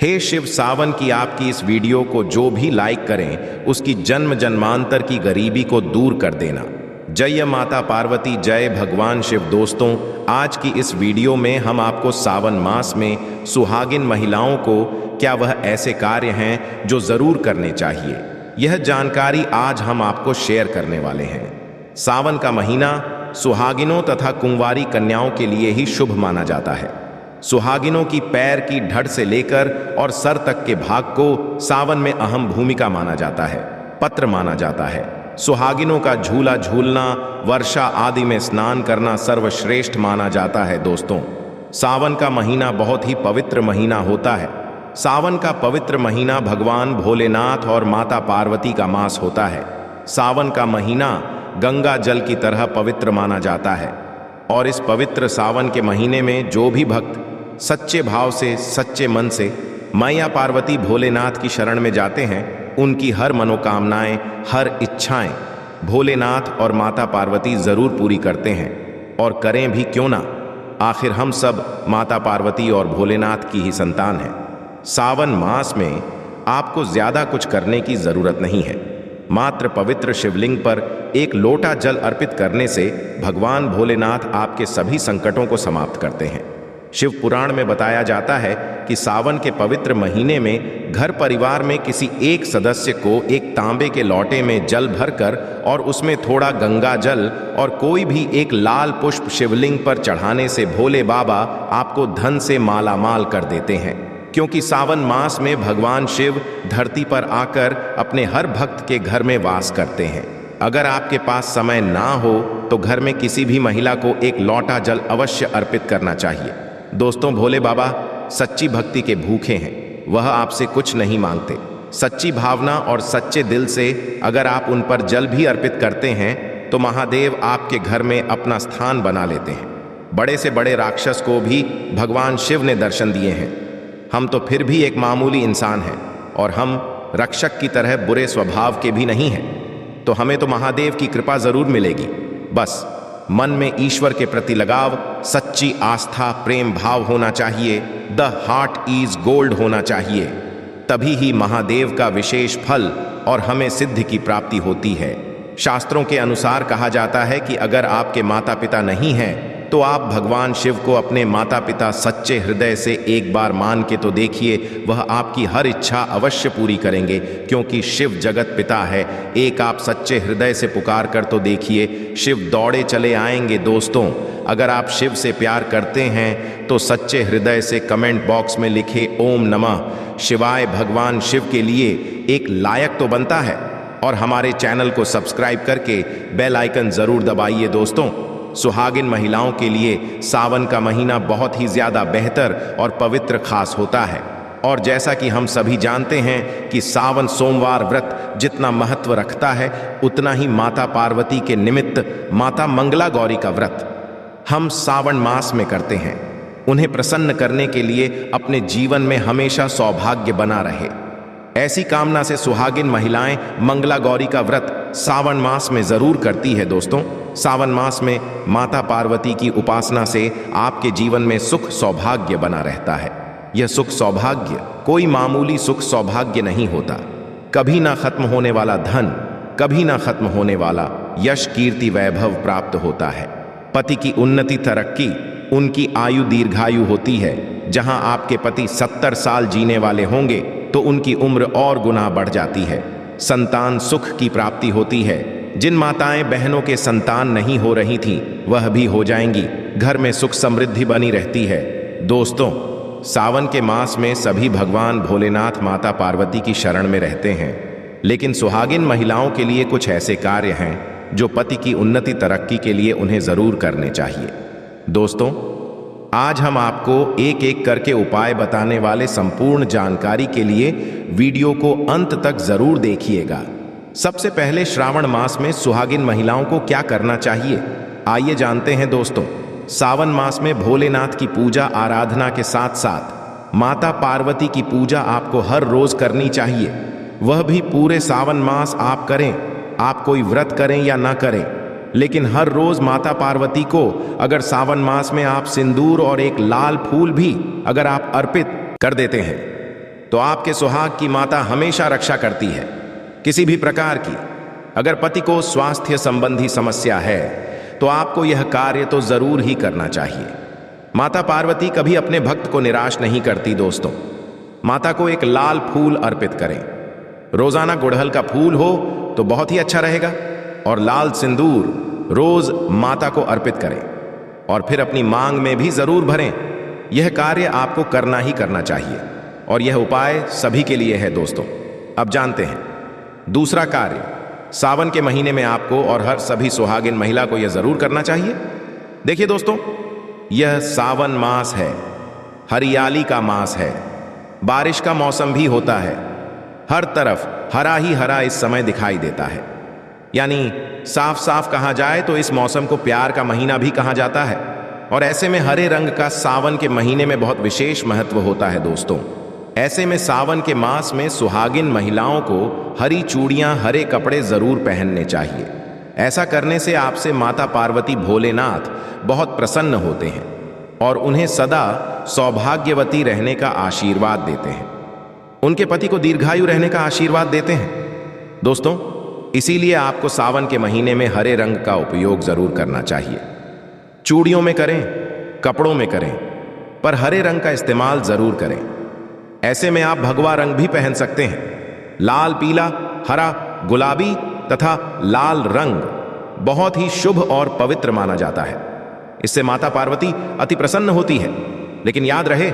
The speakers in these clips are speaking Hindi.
हे शिव, सावन की आपकी इस वीडियो को जो भी लाइक करें उसकी जन्म जन्मांतर की गरीबी को दूर कर देना। जय माता पार्वती, जय भगवान शिव। दोस्तों, आज की इस वीडियो में हम आपको सावन मास में सुहागिन महिलाओं को क्या वह ऐसे कार्य हैं जो जरूर करने चाहिए, यह जानकारी आज हम आपको शेयर करने वाले हैं। सावन का महीना सुहागिनों तथा कुंवारी कन्याओं के लिए ही शुभ माना जाता है। सुहागिनों की पैर की धड़ से लेकर और सर तक के भाग को सावन में अहम भूमिका माना जाता है, पत्र माना जाता है। सुहागिनों का झूला झूलना, वर्षा आदि में स्नान करना सर्वश्रेष्ठ माना जाता है। दोस्तों, सावन का महीना बहुत ही पवित्र महीना होता है। सावन का पवित्र महीना भगवान भोलेनाथ और माता पार्वती का मास होता है। सावन का महीना गंगा जल की तरह पवित्र माना जाता है और इस पवित्र सावन के महीने में जो भी भक्त सच्चे भाव से, सच्चे मन से मैया पार्वती भोलेनाथ की शरण में जाते हैं, उनकी हर मनोकामनाएं, हर इच्छाएं भोलेनाथ और माता पार्वती जरूर पूरी करते हैं। और करें भी क्यों ना, आखिर हम सब माता पार्वती और भोलेनाथ की ही संतान हैं। सावन मास में आपको ज्यादा कुछ करने की जरूरत नहीं है। मात्र पवित्र शिवलिंग पर एक लोटा जल अर्पित करने से भगवान भोलेनाथ आपके सभी संकटों को समाप्त करते हैं। शिव पुराण में बताया जाता है कि सावन के पवित्र महीने में घर परिवार में किसी एक सदस्य को एक तांबे के लोटे में जल भरकर और उसमें थोड़ा गंगा जल और कोई भी एक लाल पुष्प शिवलिंग पर चढ़ाने से भोले बाबा आपको धन से मालामाल कर देते हैं। क्योंकि सावन मास में भगवान शिव धरती पर आकर अपने हर भक्त के घर में वास करते हैं। अगर आपके पास समय ना हो तो घर में किसी भी महिला को एक लोटा जल अवश्य अर्पित करना चाहिए। दोस्तों, भोले बाबा सच्ची भक्ति के भूखे हैं। वह आपसे कुछ नहीं मांगते। सच्ची भावना और सच्चे दिल से अगर आप उन पर जल भी अर्पित करते हैं तो महादेव आपके घर में अपना स्थान बना लेते हैं। बड़े से बड़े राक्षस को भी भगवान शिव ने दर्शन दिए हैं। हम तो फिर भी एक मामूली इंसान हैं और हम रक्षक की तरह बुरे स्वभाव के भी नहीं हैं, तो हमें तो महादेव की कृपा जरूर मिलेगी। बस मन में ईश्वर के प्रति लगाव, सच्ची आस्था, प्रेम भाव होना चाहिए। द हार्ट इज गोल्ड होना चाहिए। तभी ही महादेव का विशेष फल और हमें सिद्धि की प्राप्ति होती है। शास्त्रों के अनुसार कहा जाता है कि अगर आपके माता पिता नहीं हैं तो आप भगवान शिव को अपने माता पिता सच्चे हृदय से एक बार मान के तो देखिए, वह आपकी हर इच्छा अवश्य पूरी करेंगे। क्योंकि शिव जगत पिता है। एक आप सच्चे हृदय से पुकार कर तो देखिए, शिव दौड़े चले आएंगे। दोस्तों, अगर आप शिव से प्यार करते हैं तो सच्चे हृदय से कमेंट बॉक्स में लिखे ओम नमः शिवाय। भगवान शिव के लिए एक लायक तो बनता है। और हमारे चैनल को सब्सक्राइब करके बेल आइकन जरूर दबाइए। दोस्तों, सुहागिन महिलाओं के लिए सावन का महीना बहुत ही ज्यादा बेहतर और पवित्र खास होता है। और जैसा कि हम सभी जानते हैं कि सावन सोमवार व्रत जितना महत्व रखता है, उतना ही माता पार्वती के निमित्त माता मंगला गौरी का व्रत हम सावन मास में करते हैं। उन्हें प्रसन्न करने के लिए अपने जीवन में हमेशा सौभाग्य बना रहे, ऐसी कामना से सुहागिन महिलाएं मंगला गौरी का व्रत सावन मास में जरूर करती है। दोस्तों, सावन मास में माता पार्वती की उपासना से आपके जीवन में सुख सौभाग्य बना रहता है। यह सुख सौभाग्य कोई मामूली सुख सौभाग्य नहीं होता। कभी ना खत्म होने वाला धन, कभी ना खत्म होने वाला यश, कीर्ति, वैभव प्राप्त होता है। पति की उन्नति, तरक्की, उनकी आयु दीर्घायु होती है। जहां आपके पति 70 साल जीने वाले होंगे तो उनकी उम्र और गुना बढ़ जाती है। संतान सुख की प्राप्ति होती है। जिन माताएं बहनों के संतान नहीं हो रही थीं, वह भी हो जाएंगी। घर में सुख समृद्धि बनी रहती है। दोस्तों, सावन के मास में सभी भगवान भोलेनाथ माता पार्वती की शरण में रहते हैं, लेकिन सुहागिन महिलाओं के लिए कुछ ऐसे कार्य हैं जो पति की उन्नति, तरक्की के लिए उन्हें जरूर करने चाहिए। दोस्तों, आज हम आपको एक एक करके उपाय बताने वाले संपूर्ण जानकारी के लिए वीडियो को अंत तक जरूर देखिएगा। सबसे पहले, श्रावण मास में सुहागिन महिलाओं को क्या करना चाहिए, आइए जानते हैं। दोस्तों, सावन मास में भोलेनाथ की पूजा आराधना के साथ साथ माता पार्वती की पूजा आपको हर रोज करनी चाहिए। वह भी पूरे सावन मास आप करें, आप कोई व्रत करें या ना करें, लेकिन हर रोज माता पार्वती को अगर सावन मास में आप सिंदूर और एक लाल फूल भी अगर आप अर्पित कर देते हैं तो आपके सुहाग की माता हमेशा रक्षा करती है, किसी भी प्रकार की। अगर पति को स्वास्थ्य संबंधी समस्या है तो आपको यह कार्य तो जरूर ही करना चाहिए। माता पार्वती कभी अपने भक्त को निराश नहीं करती दोस्तों। माता को एक लाल फूल अर्पित करें। रोजाना गुड़हल का फूल हो तो बहुत ही अच्छा रहेगा, और लाल सिंदूर रोज माता को अर्पित करें और फिर अपनी मांग में भी जरूर भरें। यह कार्य आपको करना ही करना चाहिए और यह उपाय सभी के लिए है दोस्तों। अब जानते हैं दूसरा कार्य। सावन के महीने में आपको और हर सभी सुहागिन महिला को यह जरूर करना चाहिए। देखिए दोस्तों, यह सावन मास है, हरियाली का मास है, बारिश का मौसम भी होता है। हर तरफ हरा ही हरा इस समय दिखाई देता है। यानी साफ साफ कहा जाए तो इस मौसम को प्यार का महीना भी कहा जाता है। और ऐसे में हरे रंग का सावन के महीने में बहुत विशेष महत्व होता है दोस्तों। ऐसे में सावन के मास में सुहागिन महिलाओं को हरी चूड़ियां, हरे कपड़े जरूर पहनने चाहिए। ऐसा करने से आपसे माता पार्वती भोलेनाथ बहुत प्रसन्न होते हैं और उन्हें सदा सौभाग्यवती रहने का आशीर्वाद देते हैं। उनके पति को दीर्घायु रहने का आशीर्वाद देते हैं दोस्तों। इसीलिए आपको सावन के महीने में हरे रंग का उपयोग जरूर करना चाहिए। चूड़ियों में करें, कपड़ों में करें, पर हरे रंग का इस्तेमाल जरूर करें। ऐसे में आप भगवा रंग भी पहन सकते हैं। लाल, पीला, हरा, गुलाबी तथा लाल रंग बहुत ही शुभ और पवित्र माना जाता है। इससे माता पार्वती अति प्रसन्न होती है। लेकिन याद रहे,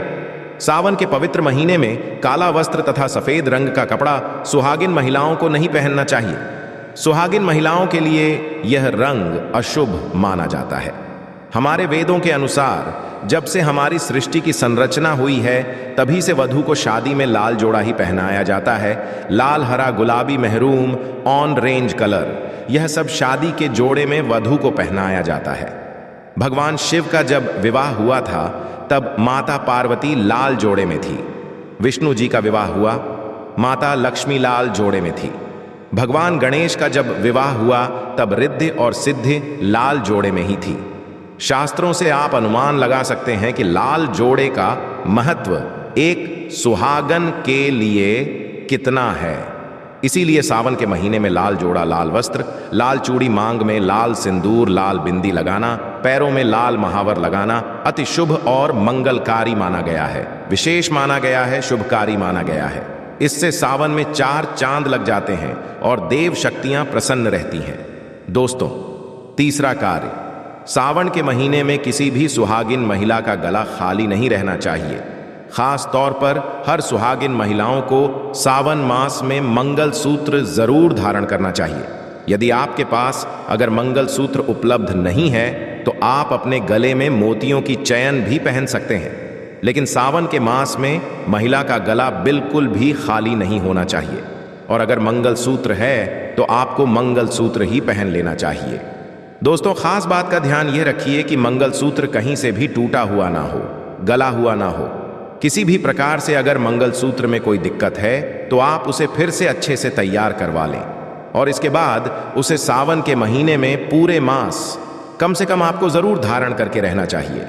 सावन के पवित्र महीने में काला वस्त्र तथा सफेद रंग का कपड़ा सुहागिन महिलाओं को नहीं पहनना चाहिए। सुहागिन महिलाओं के लिए यह रंग अशुभ माना जाता है। हमारे वेदों के अनुसार जब से हमारी सृष्टि की संरचना हुई है तभी से वधू को शादी में लाल जोड़ा ही पहनाया जाता है। लाल, हरा, गुलाबी, मेहरून, ऑन रेंज कलर, यह सब शादी के जोड़े में वधू को पहनाया जाता है। भगवान शिव का जब विवाह हुआ था तब माता पार्वती लाल जोड़े में थी। विष्णु जी का विवाह हुआ, माता लक्ष्मी लाल जोड़े में थी। भगवान गणेश का जब विवाह हुआ तब रिद्धि और सिद्धि लाल जोड़े में ही थी। शास्त्रों से आप अनुमान लगा सकते हैं कि लाल जोड़े का महत्व एक सुहागन के लिए कितना है। इसीलिए सावन के महीने में लाल जोड़ा, लाल वस्त्र, लाल चूड़ी, मांग में लाल सिंदूर, लाल बिंदी लगाना, पैरों में लाल महावर लगाना अति शुभ और मंगलकारी माना गया है, विशेष माना गया है, शुभकारी माना गया है। इससे सावन में 4 चांद लग जाते हैं और देव शक्तियां प्रसन्न रहती हैं। दोस्तों, तीसरा कार्य, सावन के महीने में किसी भी सुहागिन महिला का गला खाली नहीं रहना चाहिए। खास तौर पर हर सुहागिन महिलाओं को सावन मास में मंगल सूत्र जरूर धारण करना चाहिए। यदि आपके पास अगर मंगल सूत्र उपलब्ध नहीं है तो आप अपने गले में मोतियों की चैन भी पहन सकते हैं। लेकिन सावन के मास में महिला का गला बिल्कुल भी खाली नहीं होना चाहिए। और अगर मंगल सूत्र है तो आपको मंगल सूत्र ही पहन लेना चाहिए। दोस्तों, खास बात का ध्यान यह रखिए कि मंगल सूत्र कहीं से भी टूटा हुआ ना हो, गला हुआ ना हो। किसी भी प्रकार से अगर मंगल सूत्र में कोई दिक्कत है तो आप उसे फिर से अच्छे से तैयार करवा लें और इसके बाद उसे सावन के महीने में पूरे मास कम से कम आपको जरूर धारण करके रहना चाहिए।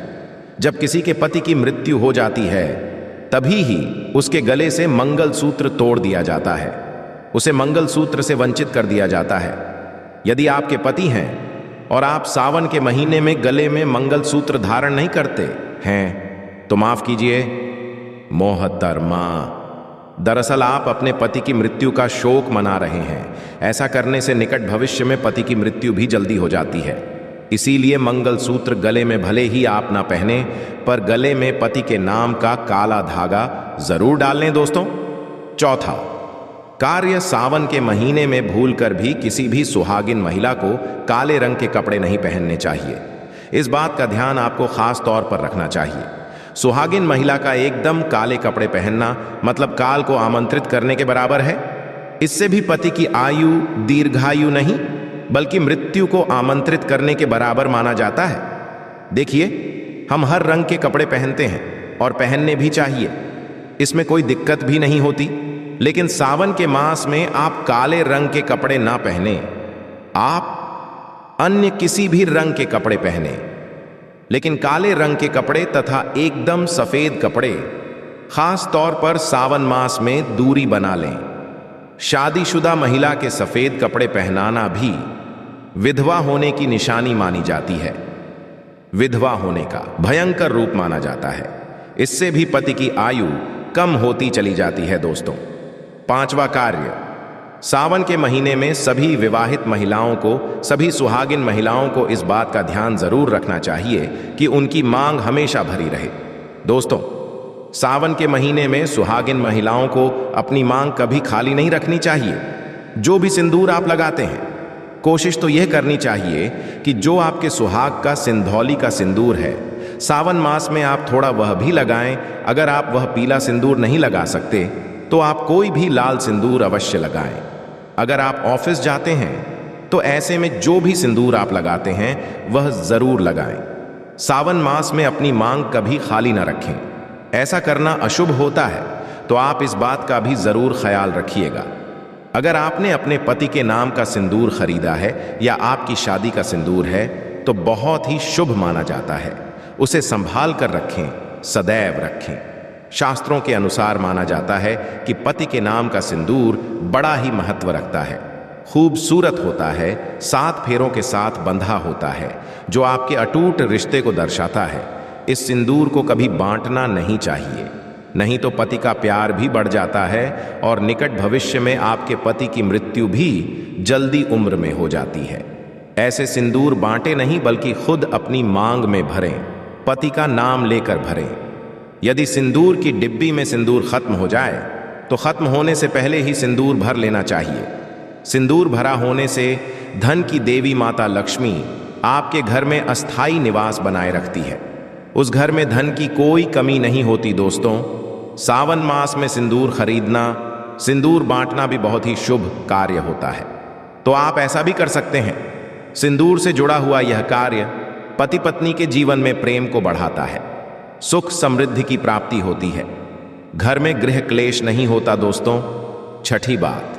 जब किसी के पति की मृत्यु हो जाती है तभी ही उसके गले से मंगल सूत्र तोड़ दिया जाता है, उसे मंगल सूत्र से वंचित कर दिया जाता है। यदि आपके पति हैं और आप सावन के महीने में गले में मंगल सूत्र धारण नहीं करते हैं तो माफ कीजिए, मोहतरमा, दरअसल आप अपने पति की मृत्यु का शोक मना रहे हैं। ऐसा करने से निकट भविष्य में पति की मृत्यु भी जल्दी हो जाती है। इसीलिए मंगल सूत्र गले में भले ही आप ना पहने पर गले में पति के नाम का काला धागा जरूर डाल लें। दोस्तों, चौथा कार्य, सावन के महीने में भूलकर भी किसी भी सुहागिन महिला को काले रंग के कपड़े नहीं पहनने चाहिए। इस बात का ध्यान आपको खास तौर पर रखना चाहिए। सुहागिन महिला का एकदम काले कपड़े पहनना मतलब काल को आमंत्रित करने के बराबर है। इससे भी पति की आयु दीर्घायु नहीं बल्कि मृत्यु को आमंत्रित करने के बराबर माना जाता है। देखिए, हम हर रंग के कपड़े पहनते हैं और पहनने भी चाहिए, इसमें कोई दिक्कत भी नहीं होती। लेकिन सावन के मास में आप काले रंग के कपड़े ना पहने, आप अन्य किसी भी रंग के कपड़े पहने। लेकिन काले रंग के कपड़े तथा एकदम सफेद कपड़े खास तौर पर सावन मास में दूरी बना लें। शादीशुदा महिला के सफेद कपड़े पहनाना भी विधवा होने की निशानी मानी जाती है। विधवा होने का भयंकर रूप माना जाता है। इससे भी पति की आयु कम होती चली जाती है दोस्तों। पांचवा कार्य, सावन के महीने में सभी विवाहित महिलाओं को, सभी सुहागिन महिलाओं को इस बात का ध्यान जरूर रखना चाहिए कि उनकी मांग हमेशा भरी रहे। दोस्तों, सावन के महीने में सुहागिन महिलाओं को अपनी मांग कभी खाली नहीं रखनी चाहिए। जो भी सिंदूर आप लगाते हैं, कोशिश तो यह करनी चाहिए कि जो आपके सुहाग का सिंधौली का सिंदूर है, सावन मास में आप थोड़ा वह भी लगाएं। अगर आप वह पीला सिंदूर नहीं लगा सकते तो आप कोई भी लाल सिंदूर अवश्य लगाएं। अगर आप ऑफिस जाते हैं तो ऐसे में जो भी सिंदूर आप लगाते हैं वह जरूर लगाएं। सावन मास में अपनी मांग कभी खाली ना रखें। ऐसा करना अशुभ होता है, तो आप इस बात का भी जरूर ख्याल रखिएगा। अगर आपने अपने पति के नाम का सिंदूर खरीदा है या आपकी शादी का सिंदूर है तो बहुत ही शुभ माना जाता है। उसे संभाल कर रखें, सदैव रखें। शास्त्रों के अनुसार माना जाता है कि पति के नाम का सिंदूर बड़ा ही महत्व रखता है, खूबसूरत होता है, 7 फेरों के साथ बंधा होता है, जो आपके अटूट रिश्ते को दर्शाता है। इस सिंदूर को कभी बांटना नहीं चाहिए, नहीं तो पति का प्यार भी बढ़ जाता है और निकट भविष्य में आपके पति की मृत्यु भी जल्दी उम्र में हो जाती है। ऐसे सिंदूर बांटे नहीं, बल्कि खुद अपनी मांग में भरें, पति का नाम लेकर भरें। यदि सिंदूर की डिब्बी में सिंदूर खत्म हो जाए तो खत्म होने से पहले ही सिंदूर भर लेना चाहिए। सिंदूर भरा होने से धन की देवी माता लक्ष्मी आपके घर में अस्थायी निवास बनाए रखती है। उस घर में धन की कोई कमी नहीं होती। दोस्तों, सावन मास में सिंदूर खरीदना, सिंदूर बांटना भी बहुत ही शुभ कार्य होता है। तो आप ऐसा भी कर सकते हैं। सिंदूर से जुड़ा हुआ यह कार्य पति पत्नी के जीवन में प्रेम को बढ़ाता है, सुख समृद्धि की प्राप्ति होती है, घर में गृह क्लेश नहीं होता। दोस्तों, छठी बात,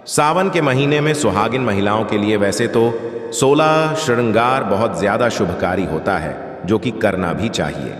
सावन के महीने में सुहागिन महिलाओं के लिए वैसे तो 16 श्रृंगार बहुत ज्यादा शुभकारी होता है, जो कि करना भी चाहिए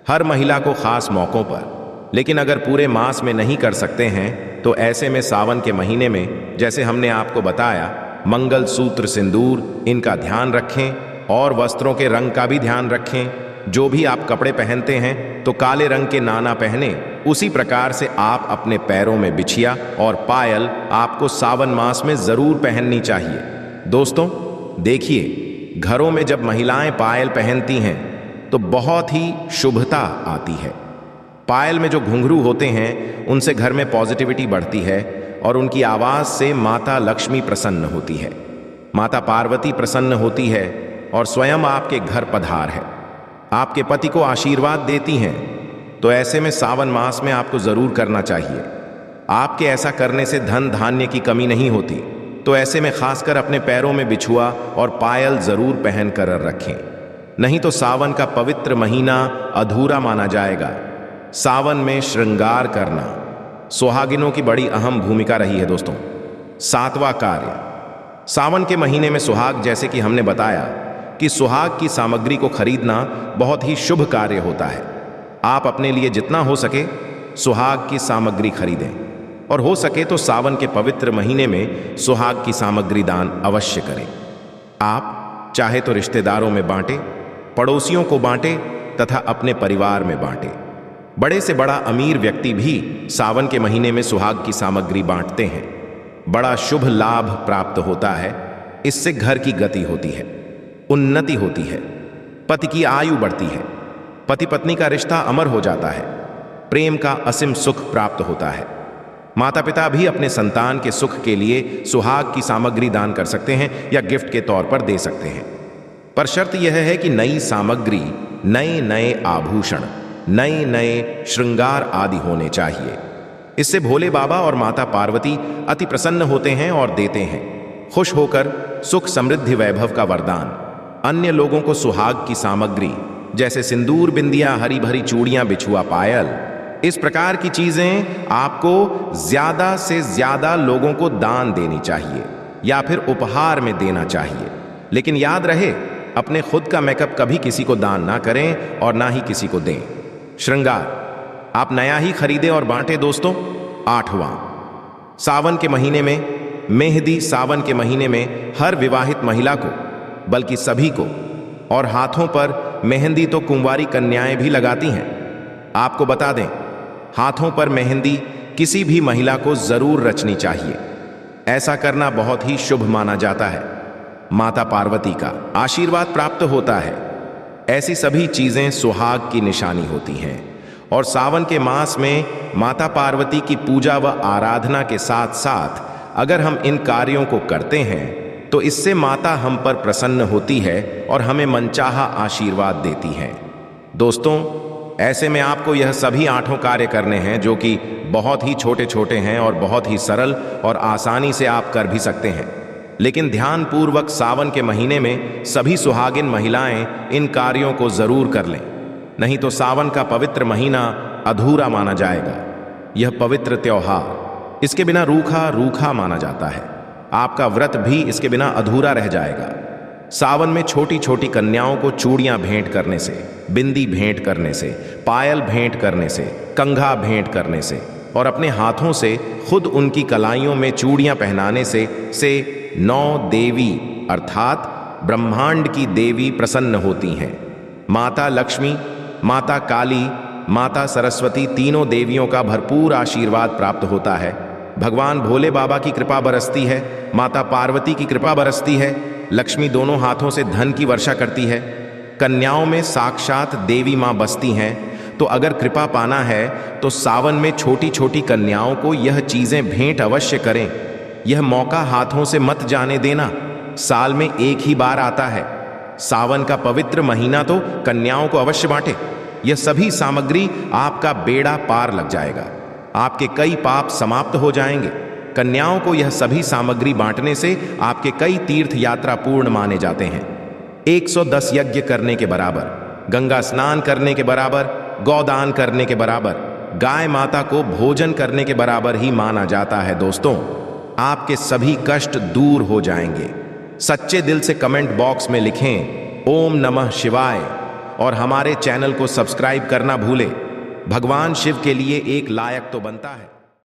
हर महिला को खास मौकों पर। लेकिन अगर पूरे मास में नहीं कर सकते हैं तो ऐसे में सावन के महीने में, जैसे हमने आपको बताया, मंगल सूत्र, सिंदूर, इनका ध्यान रखें और वस्त्रों के रंग का भी ध्यान रखें। जो भी आप कपड़े पहनते हैं तो काले रंग के नाना पहने। उसी प्रकार से आप अपने पैरों में बिछिया और पायल आपको सावन मास में जरूर पहननी चाहिए। दोस्तों देखिए, घरों में जब महिलाएं पायल पहनती हैं तो बहुत ही शुभता आती है। पायल में जो घुंघरू होते हैं उनसे घर में पॉजिटिविटी बढ़ती है और उनकी आवाज से माता लक्ष्मी प्रसन्न होती है, माता पार्वती प्रसन्न होती है और स्वयं आपके घर पधार है, आपके पति को आशीर्वाद देती हैं। तो ऐसे में सावन मास में आपको जरूर करना चाहिए। आपके ऐसा करने से धन धान्य की कमी नहीं होती। तो ऐसे में खासकर अपने पैरों में बिछुआ और पायल जरूर पहन कर रखें, नहीं तो सावन का पवित्र महीना अधूरा माना जाएगा। सावन में श्रृंगार करना सुहागिनों की बड़ी अहम भूमिका रही है। दोस्तों, 7वां कार्य, सावन के महीने में सुहाग, जैसे कि हमने बताया कि सुहाग की सामग्री को खरीदना बहुत ही शुभ कार्य होता है। आप अपने लिए जितना हो सके सुहाग की सामग्री खरीदें और हो सके तो सावन के पवित्र महीने में सुहाग की सामग्री दान अवश्य करें। आप चाहे तो रिश्तेदारों में बांटें, पड़ोसियों को बांटें तथा अपने परिवार में बांटें। बड़े से बड़ा अमीर व्यक्ति भी सावन के महीने में सुहाग की सामग्री बांटते हैं। बड़ा शुभ लाभ प्राप्त होता है। इससे घर की गति होती है, उन्नति होती है, पति की आयु बढ़ती है, पति पत्नी का रिश्ता अमर हो जाता है, प्रेम का असीम सुख प्राप्त होता है। माता पिता भी अपने संतान के सुख के लिए सुहाग की सामग्री दान कर सकते हैं या गिफ्ट के तौर पर दे सकते हैं। पर शर्त यह है कि नई सामग्री, नए नए आभूषण, नए नए श्रृंगार आदि होने चाहिए। इससे भोले बाबा और माता पार्वती अति प्रसन्न होते हैं और देते हैं, खुश होकर सुख समृद्धि वैभव का वरदान। अन्य लोगों को सुहाग की सामग्री जैसे सिंदूर, बिंदिया, हरी भरी चूड़ियां, बिछुआ, पायल, इस प्रकार की चीजें आपको ज्यादा से ज्यादा लोगों को दान देनी चाहिए या फिर उपहार में देना चाहिए। लेकिन याद रहे, अपने खुद का मेकअप कभी किसी को दान ना करें और ना ही किसी को दें। श्रृंगार, आप नया ही खरीदे और बांटे दोस्तों। 8वां, सावन के महीने में मेहंदी। सावन के महीने में हर विवाहित महिला को, बल्कि सभी को, और हाथों पर मेहंदी तो कुंवारी कन्याएं भी लगाती हैं। आपको बता दें, हाथों पर मेहंदी किसी भी महिला को जरूर रचनी चाहिए। ऐसा करना बहुत ही शुभ माना जाता है। माता पार्वती का आशीर्वाद प्राप्त होता है। ऐसी सभी चीजें सुहाग की निशानी होती हैं और सावन के मास में माता पार्वती की पूजा व आराधना के साथ साथ अगर हम इन कार्यों को करते हैं तो इससे माता हम पर प्रसन्न होती है और हमें मनचाहा आशीर्वाद देती है। दोस्तों, ऐसे में आपको यह सभी 8 कार्य करने हैं जो कि बहुत ही छोटे छोटे हैं और बहुत ही सरल और आसानी से आप कर भी सकते हैं। लेकिन ध्यानपूर्वक सावन के महीने में सभी सुहागिन महिलाएं इन कार्यों को जरूर कर लें, नहीं तो सावन का पवित्र महीना अधूरा माना जाएगा। यह पवित्र त्योहार इसके बिना रूखा रूखा माना जाता है। आपका व्रत भी इसके बिना अधूरा रह जाएगा। सावन में छोटी छोटी कन्याओं को चूड़ियां भेंट करने से, बिंदी भेंट करने से, पायल भेंट करने से, कंघा भेंट करने से और अपने हाथों से खुद उनकी कलाइयों में चूड़ियां पहनाने से 9 देवी अर्थात ब्रह्मांड की देवी प्रसन्न होती हैं। माता लक्ष्मी, माता काली, माता सरस्वती, तीनों देवियों का भरपूर आशीर्वाद प्राप्त होता है। भगवान भोले बाबा की कृपा बरसती है, माता पार्वती की कृपा बरसती है, लक्ष्मी दोनों हाथों से धन की वर्षा करती है, कन्याओं में साक्षात देवी मां बसती हैं। तो अगर कृपा पाना है तो सावन में छोटी छोटी कन्याओं को यह चीजें भेंट अवश्य करें। यह मौका हाथों से मत जाने देना। साल में एक ही बार आता है। सावन का पवित्र महीना तो कन्याओं को अवश्य बांटे। यह सभी सामग्री आपका बेड़ा पार लग जाएगा। आपके कई पाप समाप्त हो जाएंगे। कन्याओं को यह सभी सामग्री बांटने से आपके कई तीर्थ यात्रा पूर्ण माने जाते हैं। 110 यज्ञ करने के बराबर, गंगा स्नान करने के बराबर, गौदान करने के बराबर, गाय माता को भोजन करने के बराबर ही माना जाता है। दोस्तों, आपके सभी कष्ट दूर हो जाएंगे। सच्चे दिल से कमेंट बॉक्स में लिखें ओम नमः शिवाय और हमारे चैनल को सब्सक्राइब करना भूले। भगवान शिव के लिए एक लायक तो बनता है।